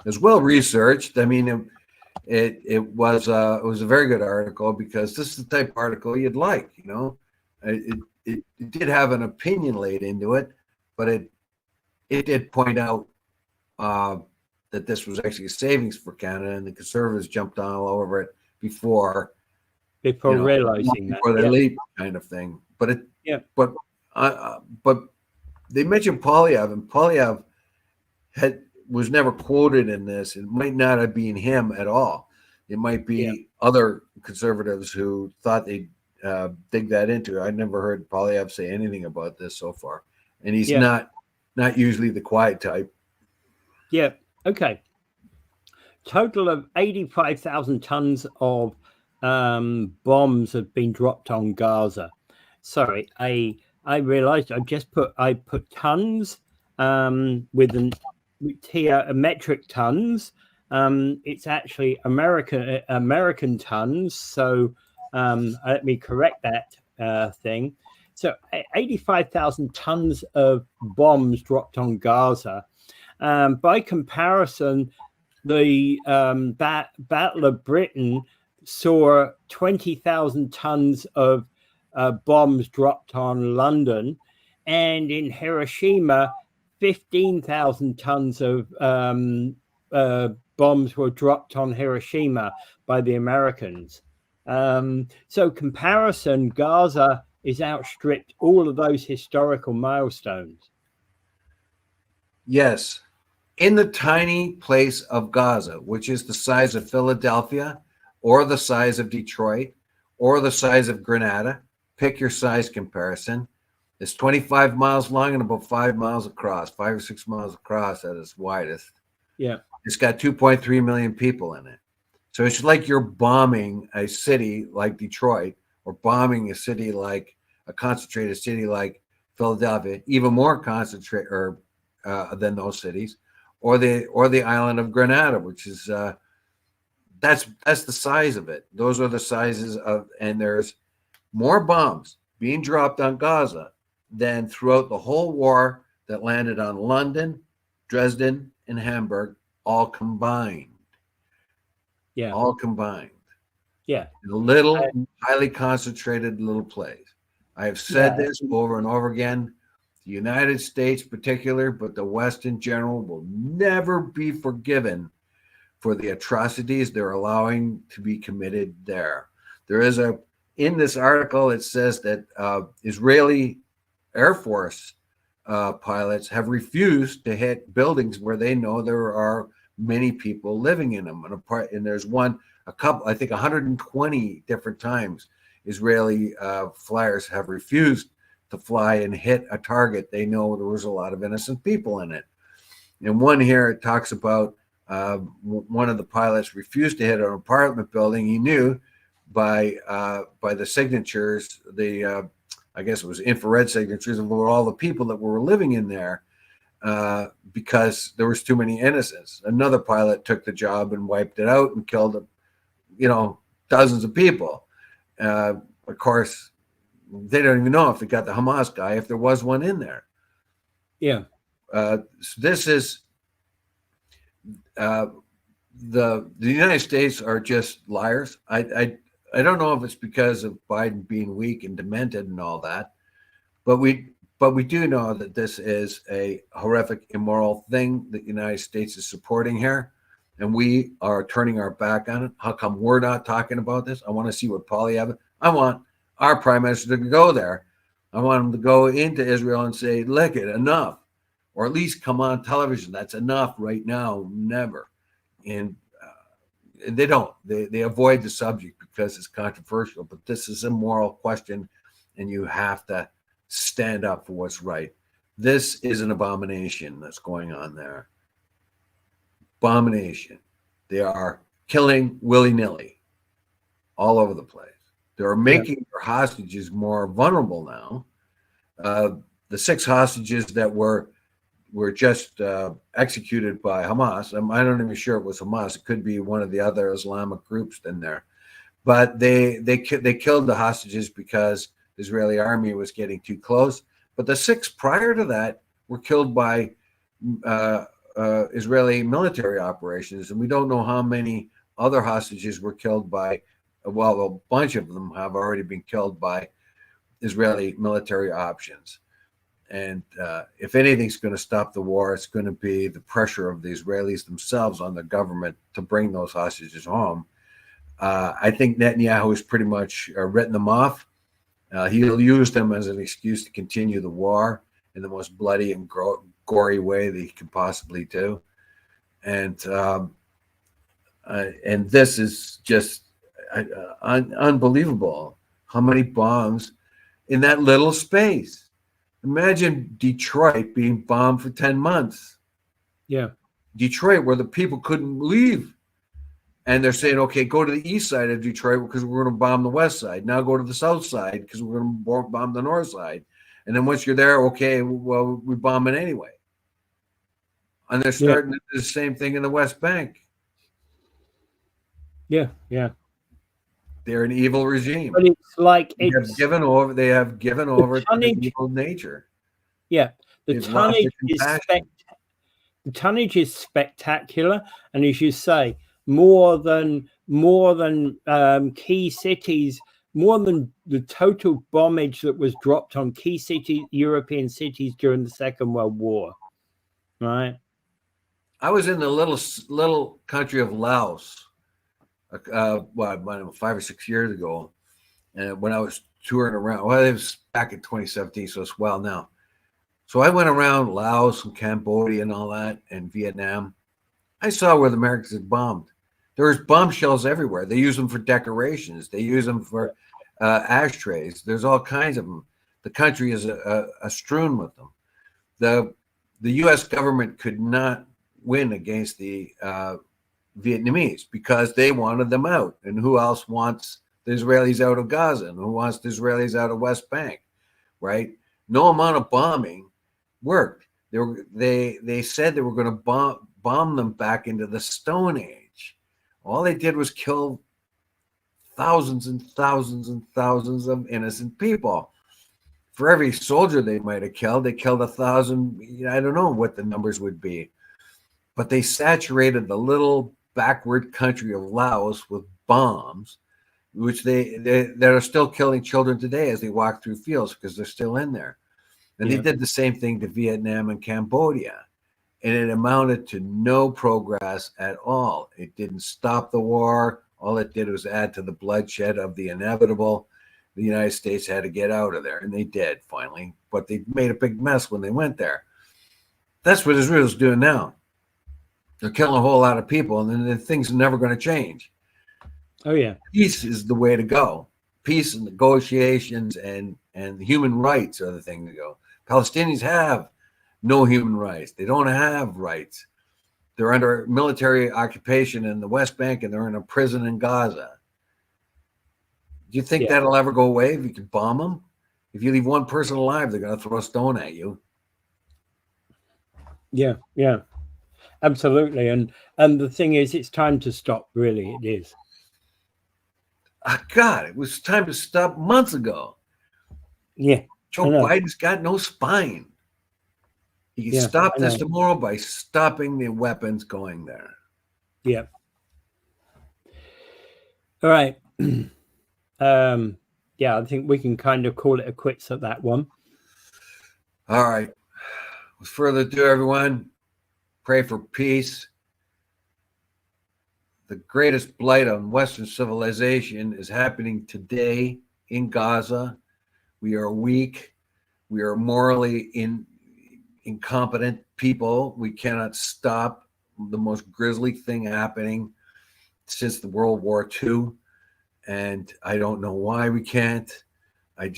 It was well researched. I mean, it was a very good article, because this is the type of article you'd like. It did have an opinion laid into it, but it did point out that this was actually a savings for Canada, and the Conservatives jumped on all over it before
realizing
before they leap, kind of thing. But they mentioned Polyev, and Polyev was never quoted in this. It might not have been him at all. It might be other Conservatives who thought they'd dig that into. I never heard Polyev say anything about this so far, and he's not usually the quiet type.
Yeah. Okay. Total of 85,000 tons of bombs have been dropped on Gaza. Sorry, I realized I put tons with metric tons. It's actually American tons. So let me correct that thing. So 85,000 tons of bombs dropped on Gaza. By comparison, the Battle of Britain saw 20,000 tons of bombs dropped on London, and in Hiroshima, 15,000 tons of bombs were dropped on Hiroshima by the Americans. So comparison, Gaza is outstripped all of those historical milestones.
Yes. In the tiny place of Gaza, which is the size of Philadelphia or the size of Detroit or the size of Grenada, pick your size comparison. It's 25 miles long and about 5 miles across, 5 or 6 miles across at its widest.
Yeah.
It's got 2.3 million people in it. So it's like you're bombing a city like Detroit or bombing a city like a concentrated city like Philadelphia, even more concentrated than those cities, or the island of Grenada, which is that's the size of it. Those are the sizes of, and there's more bombs being dropped on Gaza than throughout the whole war that landed on London, Dresden, and Hamburg, all combined.
Yeah.
All combined.
Yeah.
A little, highly concentrated little place. I have said this over and over again. The United States in particular, but the West in general, will never be forgiven for the atrocities they're allowing to be committed there. There is in this article, it says that Israeli Air Force pilots have refused to hit buildings where they know there are many people living in them. And there's I think 120 different times Israeli flyers have refused to fly and hit a target they know there was a lot of innocent people in it. And one here, it talks about one of the pilots refused to hit an apartment building. He knew by the signatures, I guess it was infrared signatures of all the people that were living in there, because there was too many innocents. Another pilot took the job and wiped it out and killed, dozens of people. Of course, they don't even know if they got the Hamas guy, if there was one in there.
Yeah.
So this is the United States are just liars. I don't know if it's because of Biden being weak and demented and all that, but we do know that this is a horrific, immoral thing that the United States is supporting here, and we are turning our back on it. How come we're not talking about this? I want to see what Poilievre. I want our prime minister to go there. I want him to go into Israel and say, "Look, enough," or at least come on television. That's enough right now. Never. And they don't. They avoid the subject because it's controversial. But this is a moral question, and you have to stand up for what's right. This is an abomination that's going on there. Abomination. They are killing willy-nilly all over the place. They're making their hostages more vulnerable now. The 6 hostages that were just executed by Hamas. I'm not even sure it was Hamas. It could be one of the other Islamic groups in there. But they killed the hostages because the Israeli army was getting too close. But the 6 prior to that were killed by Israeli military operations. And we don't know how many other hostages were killed by, well, a bunch of them have already been killed by Israeli military options. And if anything's going to stop the war, it's going to be the pressure of the Israelis themselves on the government to bring those hostages home. I think Netanyahu has pretty much written them off. He'll use them as an excuse to continue the war in the most bloody and gory way that he can possibly do. And this is just unbelievable. How many bombs in that little space? Imagine Detroit being bombed for 10 months.
Yeah.
Detroit, where the people couldn't leave. And they're saying, okay, go to the east side of Detroit because we're going to bomb the west side. Now go to the south side because we're going to bomb the north side. And then once you're there, okay, well, we bomb it anyway. And they're starting to do the same thing in the West Bank.
Yeah, yeah.
They're an evil regime.
But it's like
They have given over to the evil nature.
Yeah, the tonnage is spectacular, and as you say, more than key cities, more than the total bombage that was dropped on key European cities during the Second World War, right?
I was in the little country of Laos, well, 5 or 6 years ago, and when I was touring around, well, it was back in 2017, so it's well now. So I went around Laos and Cambodia and all that, and Vietnam. I saw where the Americans had bombed. There was bombshells everywhere. They use them for decorations. They use them for ashtrays. There's all kinds of them. The country is strewn with them. The U.S. government could not win against the Vietnamese because they wanted them out. And who else wants the Israelis out of Gaza? And who wants the Israelis out of West Bank? Right? No amount of bombing worked. They said they were going to bomb them back into the Stone Age. All they did was kill thousands and thousands and thousands of innocent people. For every soldier they might have killed, they killed 1,000. I don't know what the numbers would be, but they saturated the little backward country of Laos with bombs, which that are still killing children today as they walk through fields because they're still in there. And they did the same thing to Vietnam and Cambodia, and it amounted to no progress at all. It didn't stop the war. All it did was add to the bloodshed of the inevitable. The United States had to get out of there, and they did finally, but they made a big mess when they went there. That's what Israel's doing now. They're killing a whole lot of people, and then things are never going to change.
Oh, yeah.
Peace is the way to go. Peace and negotiations and human rights are the thing to go. Palestinians have no human rights. They don't have rights. They're under military occupation in the West Bank, and they're in a prison in Gaza. Do you think that'll ever go away if you can bomb them? If you leave one person alive, they're going to throw a stone at you.
Yeah, absolutely. And the thing is, it's time to stop. Really, it is.
God, it was time to stop months ago.
Yeah,
Joe Biden's got no spine. He can stop this tomorrow by stopping the weapons going there.
Yeah. All right. I think we can kind of call it a quits at that one.
All right. With further ado, everyone, pray for peace. The greatest blight on Western civilization is happening today in Gaza. We are weak. We are morally incompetent people. We cannot stop the most grisly thing happening since the World War II. And I don't know why we can't. I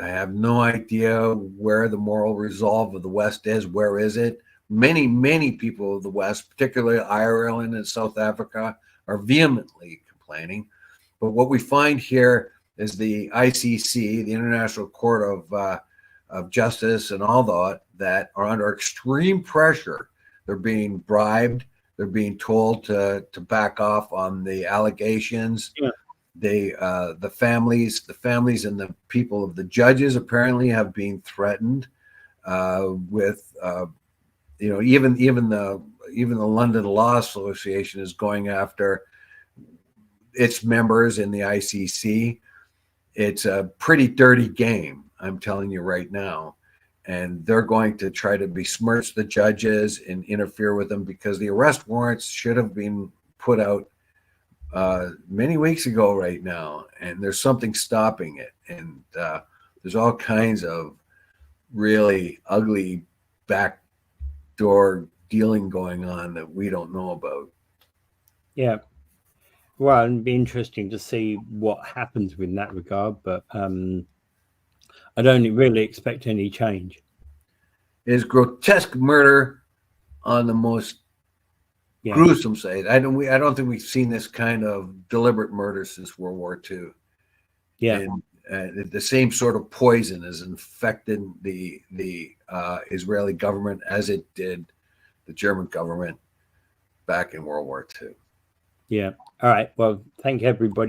have no idea where the moral resolve of the West is. Where is it? Many people of the West, particularly Ireland and South Africa, are vehemently complaining. But what we find here is the ICC, the International Court of Justice, and all that are under extreme pressure. They're being bribed. They're being told to back off on the allegations. Yeah. The families and the people of the judges apparently have been threatened with even the London Law Association is going after its members in the ICC. It's a pretty dirty game, I'm telling you right now, and they're going to try to besmirch the judges and interfere with them because the arrest warrants should have been put out many weeks ago right now, and there's something stopping it, and there's all kinds of really ugly backdoor dealing going on that we don't know about.
Yeah, well, it'd be interesting to see what happens in that regard, but I don't really expect any change.
It is grotesque murder on the most gruesome side. I don't think we've seen this kind of deliberate murder since World War II.
Yeah,
and the same sort of poison has infected the Israeli government as it did the German government back in World War II.
Yeah. All right. Well, thank you, everybody.